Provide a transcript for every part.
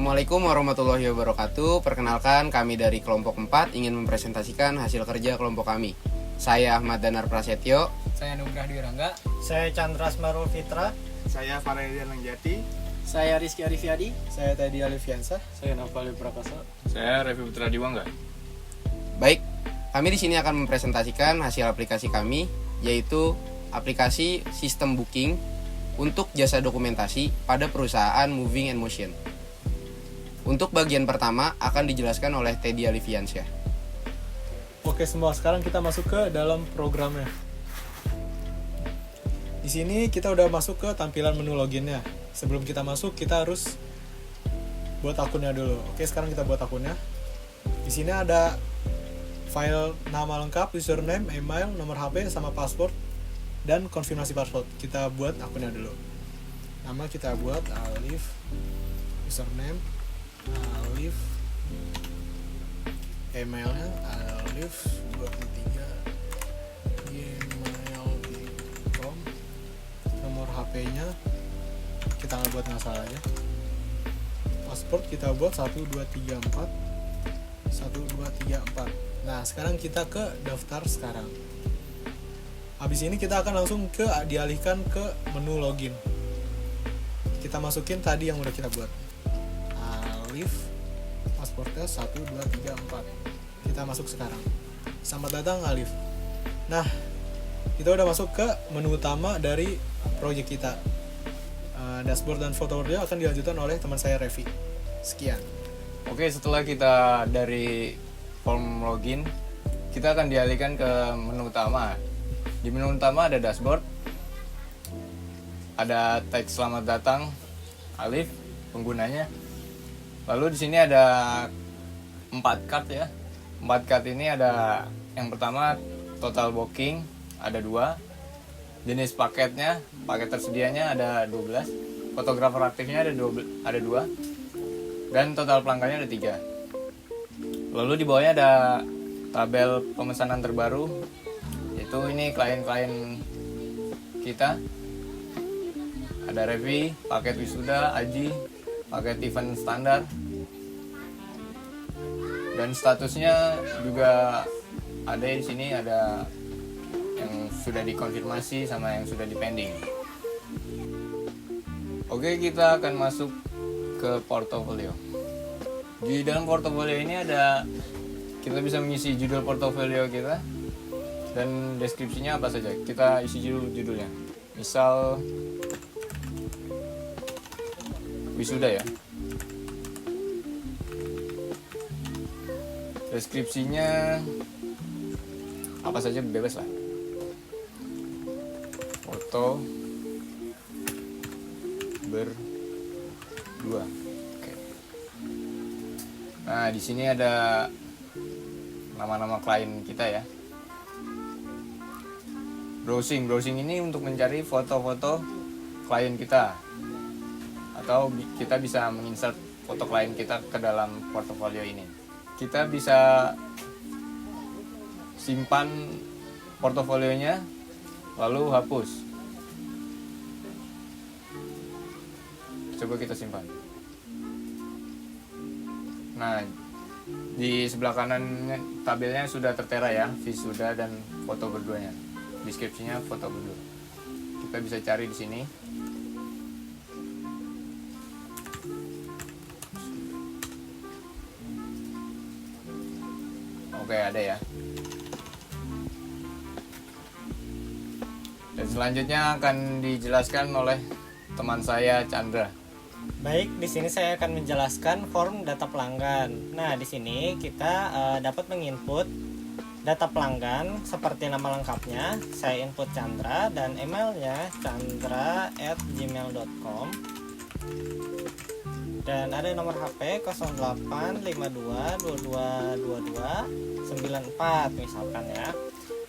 Assalamualaikum warahmatullahi wabarakatuh. Perkenalkan, kami dari kelompok 4 ingin mempresentasikan hasil kerja kelompok kami. Saya Ahmad Danar Prasetyo. Saya Nugrah Dwi Rangga. Saya Chandra Smarul Fitra. Saya Faredian Langjati. Saya Rizky Arifiadi. Saya Teddy Alifiansa. Saya Navali Prakasa. Saya Revi Putra Diwangga. Baik, kami di sini akan mempresentasikan hasil aplikasi kami, yaitu aplikasi sistem booking untuk jasa dokumentasi pada perusahaan Moving and Motion. Untuk bagian pertama akan dijelaskan oleh Teddy Alifiansyah. Oke semua, sekarang kita masuk ke dalam programnya. Di sini kita udah masuk ke tampilan menu loginnya. Sebelum kita masuk, kita harus buat akunnya dulu. Oke, sekarang kita buat akunnya. Di sini ada file nama lengkap, username, email, nomor HP, sama password, dan konfirmasi password. Kita buat akunnya dulu. Nama kita buat Alif, username Alif, emailnya Alif23 gmail.com, nomor HP-nya kita nggak buat ngasal aja, password kita buat 1234 1234. Nah sekarang kita ke daftar sekarang. Habis ini kita akan langsung dialihkan ke menu login. Kita masukin tadi yang udah kita buat, Alif, pasportnya 1234. Kita masuk sekarang. Selamat datang Alif. Nah, kita udah masuk ke menu utama dari proyek kita. Dashboard dan portofolio akan dilanjutkan oleh teman saya Revi. Sekian. Oke, setelah kita dari form login, kita akan dialihkan ke menu utama. Di menu utama ada dashboard, ada teks selamat datang Alif penggunanya. Lalu di sini ada 4 card ya. 4 card ini ada yang pertama total booking ada 2. Jenis paketnya, paket tersedianya ada 12. Fotografer aktifnya ada 2. Dan total pelanggannya ada 3. Lalu di bawahnya ada tabel pemesanan terbaru. Itu ini klien-klien kita. Ada Revi, paket wisuda, Aji, paket event standar. Dan statusnya juga ada di sini, ada yang sudah dikonfirmasi sama yang sudah dipending. Oke, kita akan masuk ke portofolio. Di dalam portofolio ini kita bisa mengisi judul portofolio kita dan deskripsinya apa saja. Kita isi judulnya. Misal wisuda ya. Deskripsinya apa saja bebas lah. Foto berdua. Oke. Nah, di sini ada nama-nama klien kita ya. Browsing ini untuk mencari foto-foto klien kita. Atau kita bisa menginsert foto klien kita ke dalam portofolio ini. Kita bisa simpan portofolionya lalu hapus. Coba kita simpan. Nah, di sebelah kanan tabelnya sudah tertera ya, wisuda dan foto berduanya. Deskripsinya foto berdua. Kita bisa cari di sini. Oke, ada ya. Dan selanjutnya akan dijelaskan oleh teman saya Chandra. Baik, di sini saya akan menjelaskan form data pelanggan. Nah, di sini kita dapat menginput data pelanggan seperti nama lengkapnya. Saya input Chandra dan emailnya chandra@gmail.com. Dan ada nomor HP 0852222294 misalkan ya.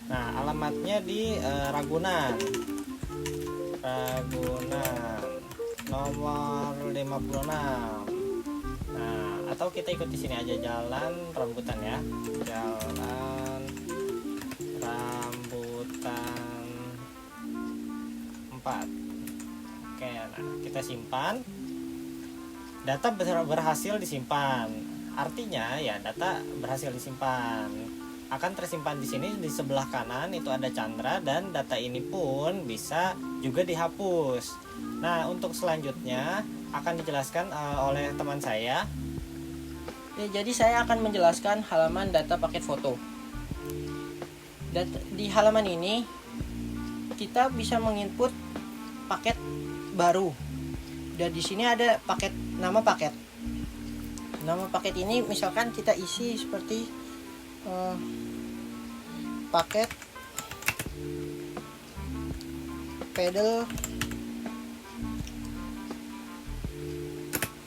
Nah, alamatnya di Ragunan nomor 56. Nah, atau kita ikut di sini aja, Jalan Rambutan ya. Jalan Rambutan 4. Oke, nah kita simpan. data berhasil disimpan. Artinya ya data berhasil disimpan. Akan tersimpan di sini di sebelah kanan itu ada Chandra, dan data ini pun bisa juga dihapus. Nah, untuk selanjutnya akan dijelaskan oleh teman saya. Ya, jadi saya akan menjelaskan halaman data paket foto. Di halaman ini kita bisa menginput paket baru. Dan di sini ada nama paket. Nama paket ini misalkan kita isi seperti paket pedal,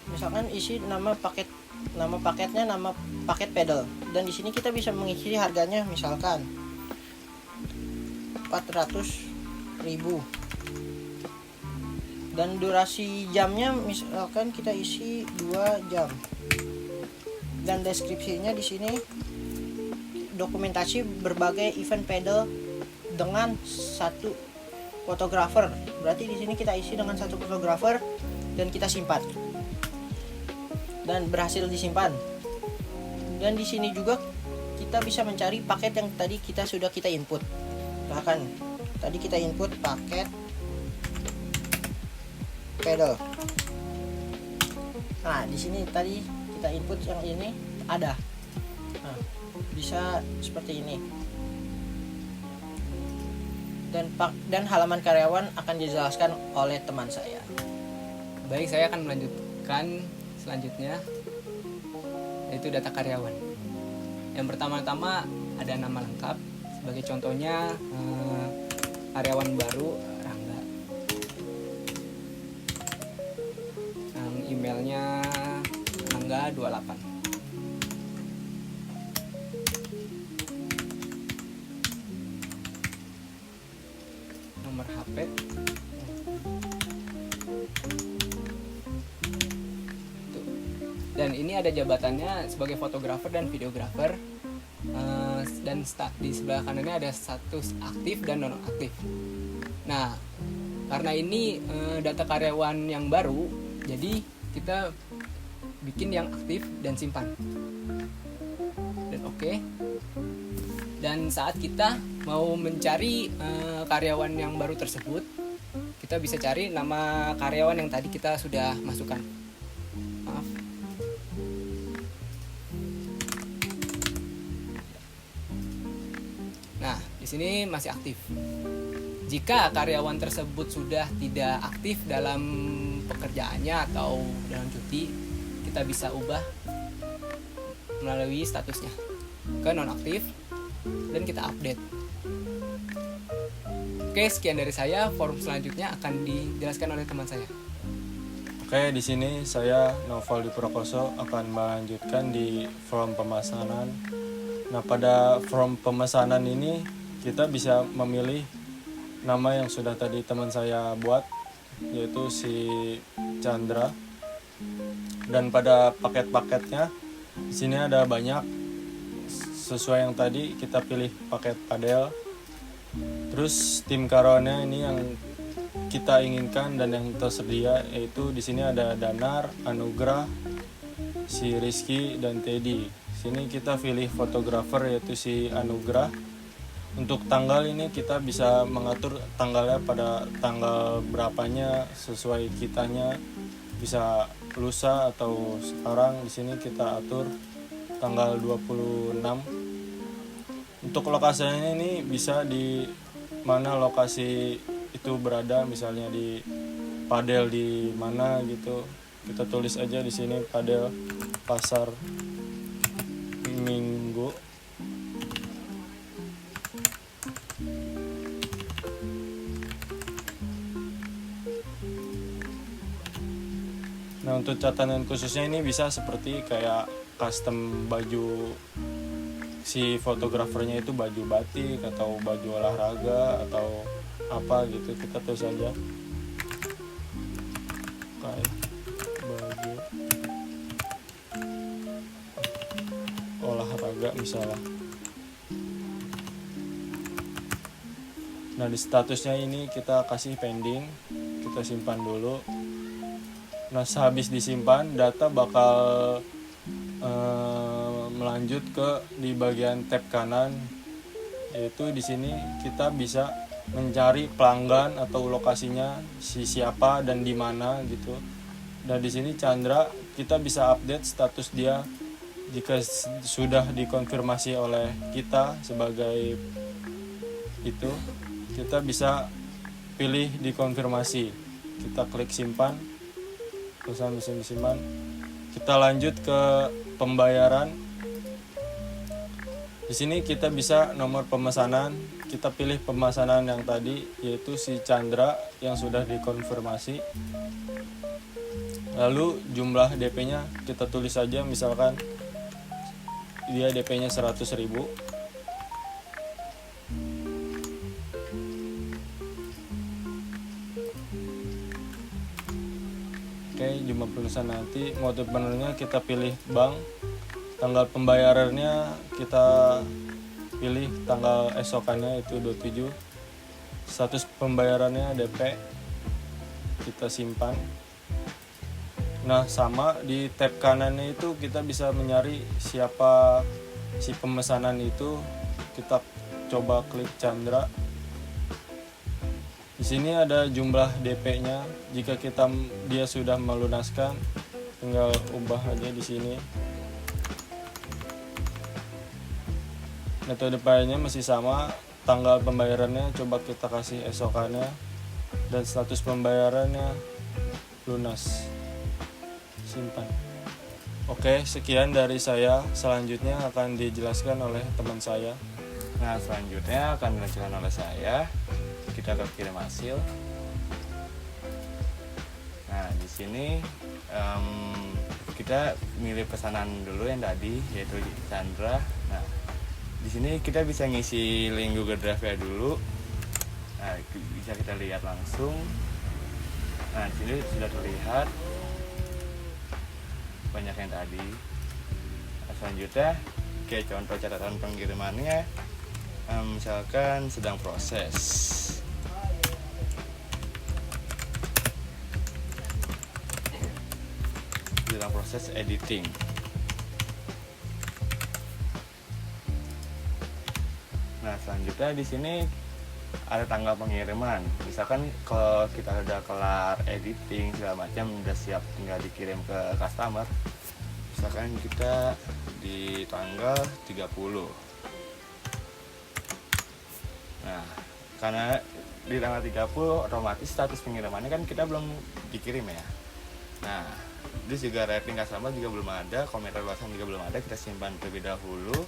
misalkan isi nama paketnya nama paket pedal, dan di sini kita bisa mengisi harganya misalkan 400.000, dan durasi jamnya misalkan kita isi 2 jam, dan deskripsinya di sini dokumentasi berbagai event pedal dengan satu fotografer. Berarti di sini kita isi dengan satu fotografer dan kita simpan. Dan berhasil disimpan. Dan di sini juga kita bisa mencari paket yang tadi kita input. Bahkan tadi kita input paket pedal. Nah, di sini tadi kita input yang ini ada. Nah, bisa seperti ini. Dan halaman karyawan akan dijelaskan oleh teman saya. Baik, saya akan melanjutkan selanjutnya, yaitu data karyawan. Yang pertama-tama ada nama lengkap, sebagai contohnya karyawan baru Rangga. Emailnya Rangga28. Nomor HP. Dan ini ada jabatannya sebagai fotografer dan videografer. Dan di sebelah kanannya ada status aktif dan non aktif. Nah, karena ini data karyawan yang baru, jadi kita bikin yang aktif dan simpan. Dan oke. Dan saat kita mau mencari karyawan yang baru tersebut, kita bisa cari nama karyawan yang tadi kita sudah masukkan. Maaf. Nah, di sini masih aktif. Jika karyawan tersebut sudah tidak aktif dalam pekerjaannya atau dalam cuti, kita bisa ubah melalui statusnya ke nonaktif dan kita update. Oke, sekian dari saya. Form selanjutnya akan dijelaskan oleh teman saya. Oke, di sini saya Noval Diprokoso akan melanjutkan di form pemesanan. Nah, pada form pemesanan ini kita bisa memilih nama yang sudah tadi teman saya buat, yaitu si Chandra. Dan pada paket-paketnya di sini ada banyak, sesuai yang tadi kita pilih paket padel. Terus tim karyawannya ini yang kita inginkan dan yang tersedia, yaitu di sini ada Danar, Anugrah, si Rizky dan Teddy. Sini kita pilih fotografer yaitu si Anugrah. Untuk tanggal ini kita bisa mengatur tanggalnya pada tanggal berapanya sesuai kitanya, bisa lusa atau sekarang. Di sini kita atur tanggal 26. Untuk lokasinya ini bisa di mana lokasi itu berada, misalnya di padel di mana gitu. Kita tulis aja di sini padel Pasar Minggu. Nah, untuk catatan khususnya ini bisa seperti kayak custom baju si fotografernya, itu baju batik atau baju olahraga atau apa gitu, kita tulis aja kayak baju olahraga misalnya. Nah, di statusnya ini kita kasih pending, kita simpan dulu. Nah, sehabis disimpan, data bakal melanjut ke di bagian tab kanan, yaitu di sini kita bisa mencari pelanggan atau lokasinya siapa dan di mana gitu. Dan di sini Chandra kita bisa update status dia jika sudah dikonfirmasi oleh kita sebagai itu, kita bisa pilih dikonfirmasi. Kita klik simpan, perusahaan bisa disimpan. Kita lanjut ke pembayaran. Di sini kita bisa nomor pemesanan, kita pilih pemesanan yang tadi yaitu si Chandra yang sudah dikonfirmasi. Lalu jumlah DP-nya kita tulis saja, misalkan dia DP-nya 100.000. Oke, jumlah pemesanan nanti, mode penerima kita pilih bank, tanggal pembayarannya kita pilih tanggal esokannya itu 27, status pembayarannya DP, kita simpan. Nah, sama di tab kanannya itu kita bisa mencari siapa si pemesanan itu, kita coba klik Chandra. Di sini ada jumlah DP-nya. Jika dia sudah melunaskan, tinggal ubah aja di sini. Metode pembayarannya masih sama, tanggal pembayarannya coba kita kasih esokannya, dan status pembayarannya lunas. Simpan. Oke, sekian dari saya. Selanjutnya akan dijelaskan oleh teman saya. Nah, selanjutnya akan dilanjutkan oleh saya. Kita akan kirim hasil. Nah, di sini kita milih pesanan dulu yang tadi, yaitu Chandra. Nah, di sini kita bisa ngisi link Google Drive-nya dulu. Nah, bisa kita lihat langsung. Nah, di sini sudah terlihat banyak yang tadi. Nah, selanjutnya, kayak contoh catatan pengirimannya, misalkan sedang proses. Dalam proses editing. Nah, selanjutnya di sini ada tanggal pengiriman. Misalkan kalau kita udah kelar editing segala macam, udah siap tinggal dikirim ke customer. Misalkan kita di tanggal 30. Nah, karena di tanggal 30 otomatis status pengirimannya kan kita belum dikirim ya. Nah, terus juga rating customer juga belum ada, komentar luasan juga belum ada, kita simpan terlebih dahulu.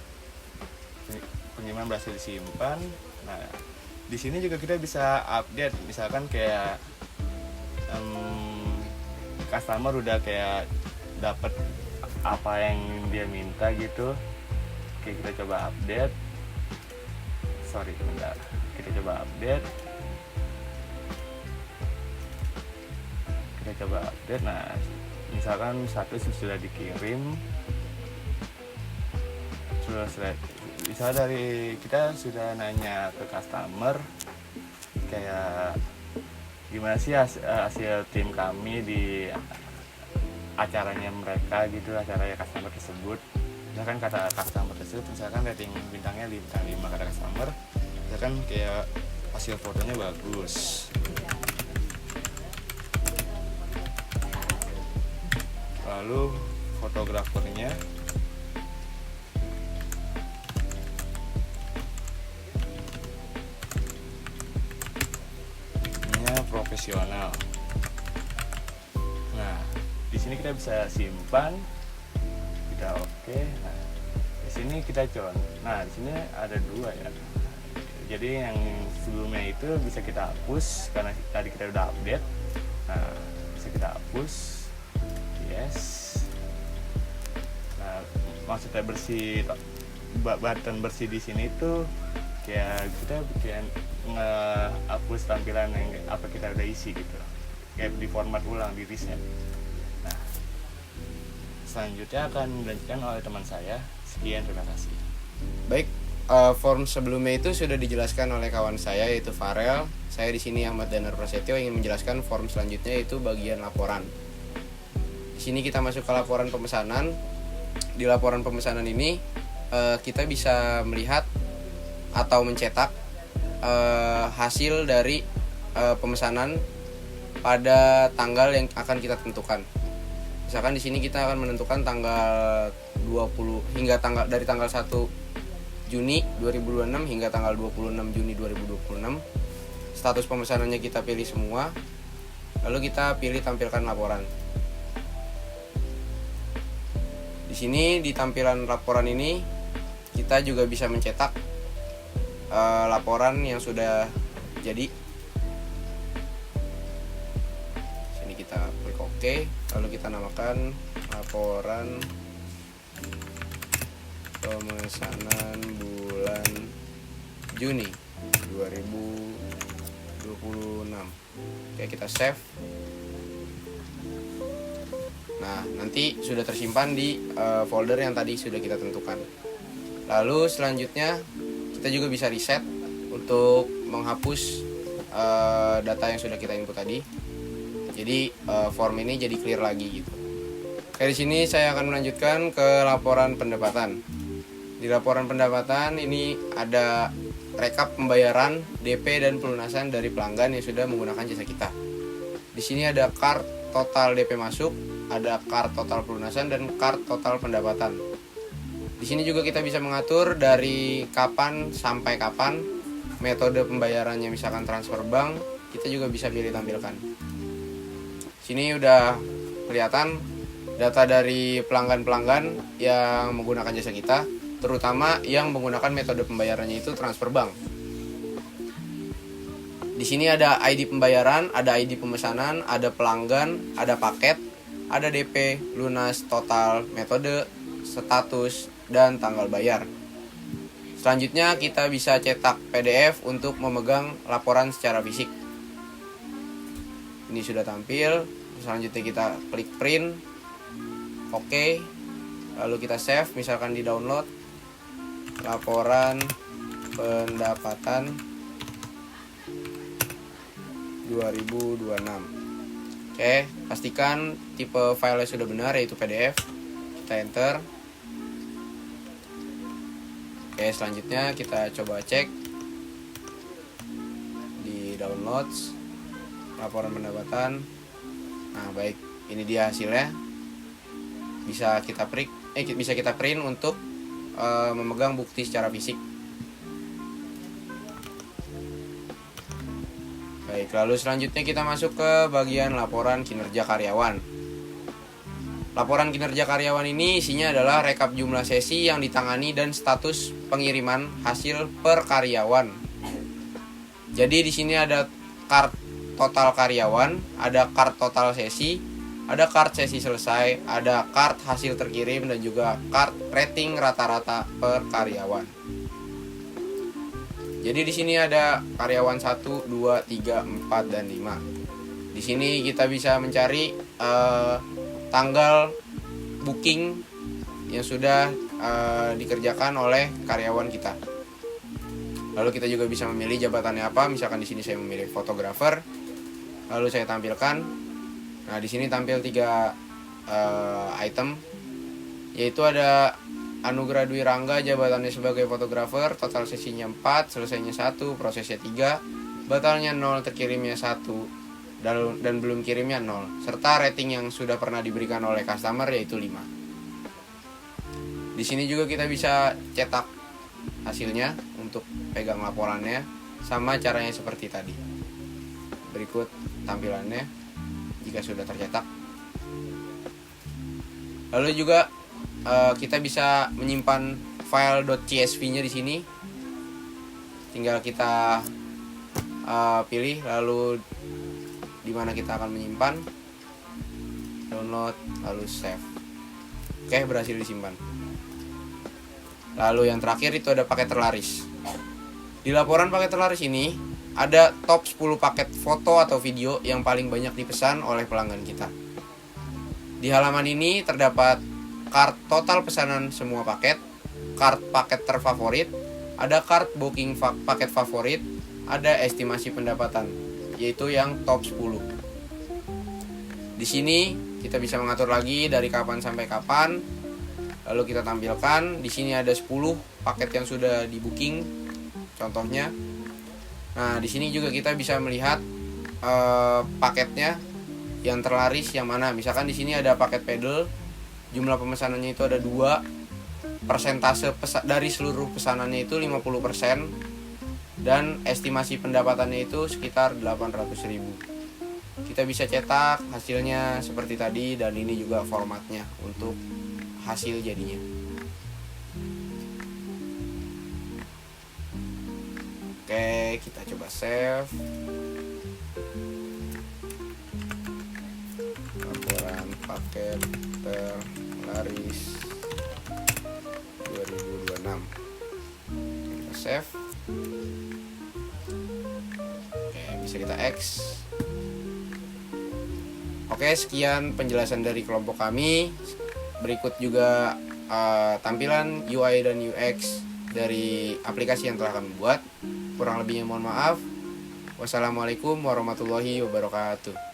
Pengiriman berhasil disimpan. Nah, di sini juga kita bisa update, misalkan kayak customer udah kayak dapat apa yang dia minta gitu. Oke, kita coba update. Bentar. Kita coba update. Nah, misalkan status sudah dikirim, bisa dari kita sudah nanya ke customer kayak gimana sih hasil tim kami di acaranya mereka gitu, acaranya customer tersebut. Misalkan kata customer tersebut, misalkan rating bintangnya 5 kata customer, misalkan kayak hasil fotonya bagus. Lalu fotografernya profesional. Nah, di sini kita bisa simpan, kita oke. Nah, di sini kita Nah, di sini ada 2 ya. Jadi yang sebelumnya itu bisa kita hapus karena tadi kita udah update. Nah, bisa kita hapus. Yes. Nah, maksudnya bersih, button bersih di sini tuh kayak kita bikin ngehapus tampilan yang apa kita udah isi gitu, kayak di format ulang, di reset. Nah, selanjutnya akan dilanjutkan oleh teman saya. Sekian, terima kasih. Baik, form sebelumnya itu sudah dijelaskan oleh kawan saya yaitu Farel. Saya di sini Ahmad Danar Prasetyo ingin menjelaskan form selanjutnya yaitu bagian laporan. Di sini kita masuk ke laporan pemesanan. Di laporan pemesanan ini kita bisa melihat atau mencetak hasil dari pemesanan pada tanggal yang akan kita tentukan. Misalkan di sini kita akan menentukan tanggal 20 hingga dari tanggal 1 Juni 2026 hingga tanggal 26 Juni 2026. Status pemesanannya kita pilih semua. Lalu kita pilih tampilkan laporan. Di sini di tampilan laporan ini kita juga bisa mencetak laporan yang sudah jadi. Sini kita klik OK, lalu kita namakan laporan pemesanan bulan Juni 2026. Oke, kita save. Nah, nanti sudah tersimpan di folder yang tadi sudah kita tentukan. Lalu selanjutnya kita juga bisa reset untuk menghapus data yang sudah kita input tadi. Jadi form ini jadi clear lagi gitu. Oke, di sini saya akan melanjutkan ke laporan pendapatan. Di laporan pendapatan ini ada rekap pembayaran, DP dan pelunasan dari pelanggan yang sudah menggunakan jasa kita. Di sini ada card total DP masuk, ada card total pelunasan dan card total pendapatan. Di sini juga kita bisa mengatur dari kapan sampai kapan, metode pembayarannya misalkan transfer bank, kita juga bisa pilih tampilkan. Sini udah kelihatan data dari pelanggan-pelanggan yang menggunakan jasa kita, terutama yang menggunakan metode pembayarannya itu transfer bank. Di sini ada ID pembayaran, ada ID pemesanan, ada pelanggan, ada paket, ada DP, lunas, total, metode, status, dan tanggal bayar. Selanjutnya kita bisa cetak PDF untuk memegang laporan secara fisik. Ini sudah tampil. Selanjutnya kita klik print, OK, lalu kita save, misalkan di download laporan pendapatan 2026. Oke, pastikan tipe filenya sudah benar, yaitu PDF. Kita enter. Oke, selanjutnya kita coba cek di downloads laporan pendapatan. Nah, baik, ini dia hasilnya. Bisa kita print untuk memegang bukti secara fisik. Baik, lalu selanjutnya kita masuk ke bagian laporan kinerja karyawan. Laporan kinerja karyawan ini isinya adalah rekap jumlah sesi yang ditangani dan status pengiriman hasil per karyawan. Jadi di sini ada card total karyawan, ada card total sesi, ada card sesi selesai, ada card hasil terkirim, dan juga card rating rata-rata per karyawan. Jadi di sini ada karyawan 1, 2, 3, 4, dan 5. Di sini kita bisa mencari tanggal booking yang sudah dikerjakan oleh karyawan kita. Lalu kita juga bisa memilih jabatannya apa. Misalkan di sini saya memilih fotografer. Lalu saya tampilkan. Nah, di sini tampil 3 item, yaitu ada Anugerah Dwi Rangga, jabatannya sebagai fotografer, total sesinya 4, selesainya 1, prosesnya 3, batalnya 0, terkirimnya 1, dan belum kirimnya 0, serta rating yang sudah pernah diberikan oleh customer yaitu 5. Di sini juga kita bisa cetak hasilnya untuk pegang laporannya, sama caranya seperti tadi. Berikut tampilannya jika sudah tercetak. Lalu juga kita bisa menyimpan file .csv-nya di sini. Tinggal kita pilih lalu di mana kita akan menyimpan, download, lalu save. Oke, berhasil disimpan. Lalu yang terakhir itu ada paket terlaris. Di laporan paket terlaris ini ada top 10 paket foto atau video yang paling banyak dipesan oleh pelanggan kita. Di halaman ini terdapat card total pesanan semua paket, card paket terfavorit, ada card booking paket favorit, ada estimasi pendapatan, yaitu yang top 10. Di sini Kita bisa mengatur lagi dari kapan sampai kapan. Lalu kita tampilkan. Di sini ada 10 paket yang sudah di booking contohnya. Nah, di sini juga kita bisa melihat paketnya yang terlaris yang mana. Misalkan di sini ada paket pedal, jumlah pemesanannya itu ada 2, persentase dari seluruh pesanannya itu 50%, dan estimasi pendapatannya itu sekitar 800.000. Kita bisa cetak hasilnya seperti tadi, dan ini juga formatnya untuk hasil jadinya. Oke, kita coba save. Laporan paket terlaris 2026. Kita save. Oke, bisa kita X. Oke, sekian penjelasan dari kelompok kami. Berikut juga tampilan UI dan UX dari aplikasi yang telah kami buat. Kurang lebihnya mohon maaf. Wassalamualaikum warahmatullahi wabarakatuh.